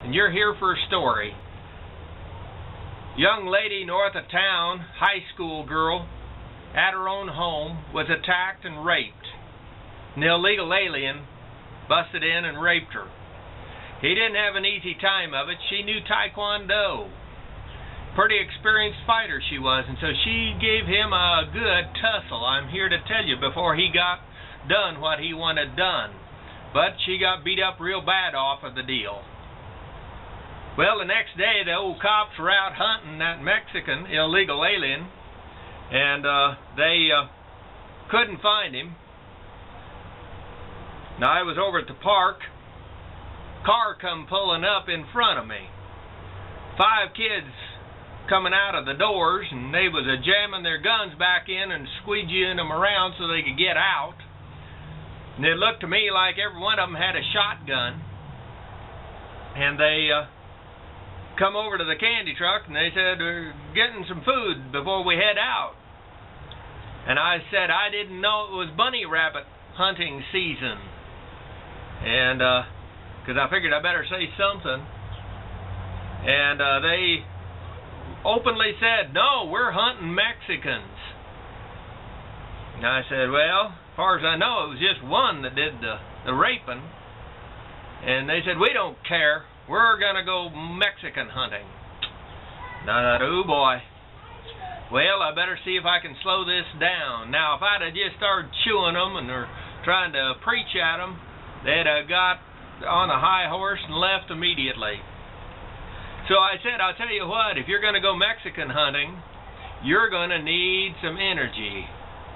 and you're here for a story. Young lady north of town, high school girl, at her own home, was attacked and raped. An illegal alien busted in and raped her. He didn't have an easy time of it. She knew Taekwondo. Pretty experienced fighter she was, and so she gave him a good tussle, I'm here to tell you, before he got done what he wanted done. But she got beat up real bad off of the deal. Well, the next day the old cops were out hunting that Mexican illegal alien, and they couldn't find him. Now, I was over at the park. Car come pulling up in front of me. 5 kids coming out of the doors, and they was jamming their guns back in and squeegeeing them around so they could get out. And it looked to me like every one of them had a shotgun. And they come over to the candy truck and they said, "We're getting some food before we head out." And I said I didn't know it was bunny rabbit hunting season. And because I figured I better say something. And they openly said, "No, we're hunting Mexicans." And I said, "Well, as far as I know, it was just one that did the raping." And they said, "We don't care. We're going to go Mexican hunting." And I thought, oh boy. Well, I better see if I can slow this down. Now, if I'd have just started chewing them and or trying to preach at them, they'd have got on a high horse and left immediately. So I said, I'll tell you what, if you're going to go Mexican hunting, you're going to need some energy.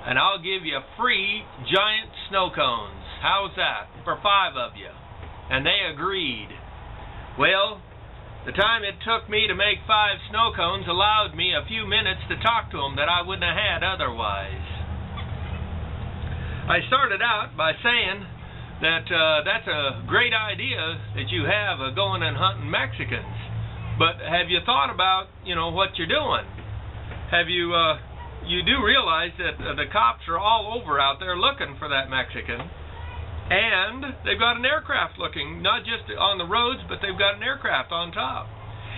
And I'll give you free giant snow cones. How's that? For 5 of you. And they agreed. Well, the time it took me to make 5 snow cones allowed me a few minutes to talk to them that I wouldn't have had otherwise. I started out by saying that that's a great idea that you have of going and hunting Mexicans. But have you thought about, what you're doing? Have you, you do realize that the cops are all over out there looking for that Mexican. And they've got an aircraft looking, not just on the roads, but they've got an aircraft on top.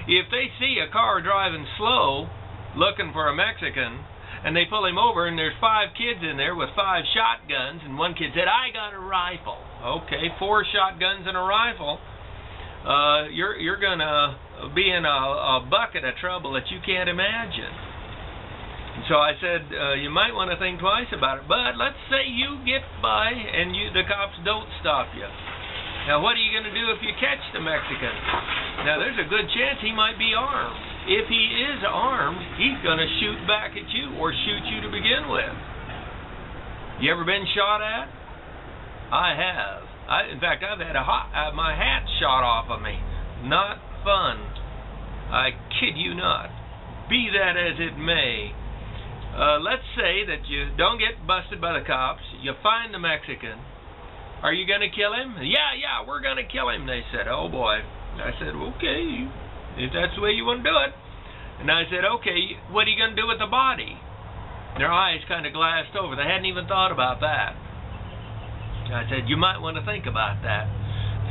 If they see a car driving slow, looking for a Mexican, and they pull him over, and there's 5 kids in there with 5 shotguns, and one kid said, "I got a rifle." Okay, 4 shotguns and a rifle. You're going to be in a bucket of trouble that you can't imagine. And so I said, you might want to think twice about it. But let's say you get by and the cops don't stop you. Now, what are you going to do if you catch the Mexican? Now, there's a good chance he might be armed. If he is armed, he's going to shoot back at you or shoot you to begin with. You ever been shot at? I have. In fact, I've had my hat shot off of me. Not fun. I kid you not. Be that as it may. Let's say that you don't get busted by the cops. You find the Mexican. Are you going to kill him? Yeah, we're going to kill him, they said. Oh, boy. I said, okay, if that's the way you want to do it. And I said, okay, what are you going to do with the body? Their eyes kind of glassed over. They hadn't even thought about that. I said, you might want to think about that.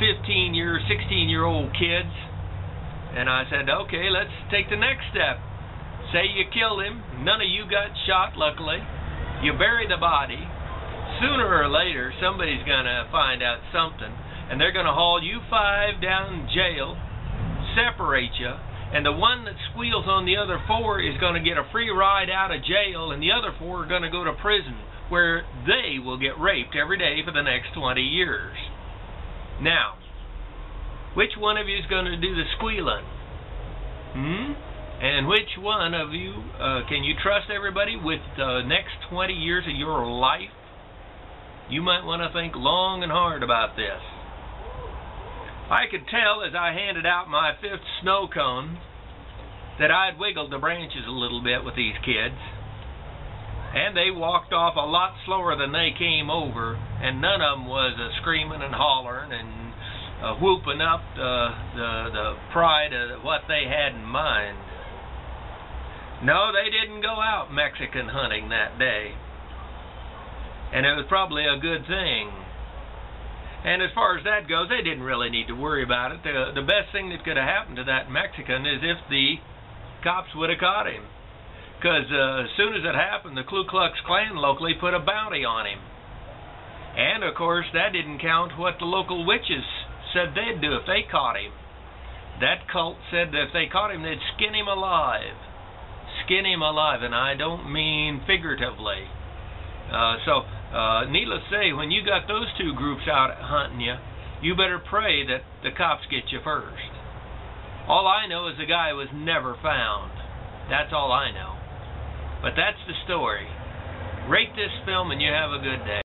16-year-old kids. And I said, okay, let's take the next step. Say you killed him. None of you got shot, luckily. You bury the body. Sooner or later, somebody's going to find out something. And they're going to haul you 5 down in jail, separate you, and the one that squeals on the other 4 is going to get a free ride out of jail, and the other 4 are going to go to prison, where they will get raped every day for the next 20 years. Now, which one of you is going to do the squealing? And which one of you can you trust everybody with the next 20 years of your life? You might want to think long and hard about this. I could tell as I handed out my 5th snow cone that I'd wiggled the branches a little bit with these kids. And they walked off a lot slower than they came over, and none of them was screaming and hollering and whooping up the pride of what they had in mind. No, they didn't go out Mexican hunting that day. And it was probably a good thing. And as far as that goes, they didn't really need to worry about it. The best thing that could have happened to that Mexican is if the cops would have caught him. Because as soon as it happened, the Ku Klux Klan locally put a bounty on him. And, of course, that didn't count what the local witches said they'd do if they caught him. That cult said that if they caught him, they'd skin him alive. Skin him alive, and I don't mean figuratively. Needless to say, when you got those two groups out hunting you, you better pray that the cops get you first. All I know is the guy was never found. That's all I know. But that's the story. Rate this film and you have a good day.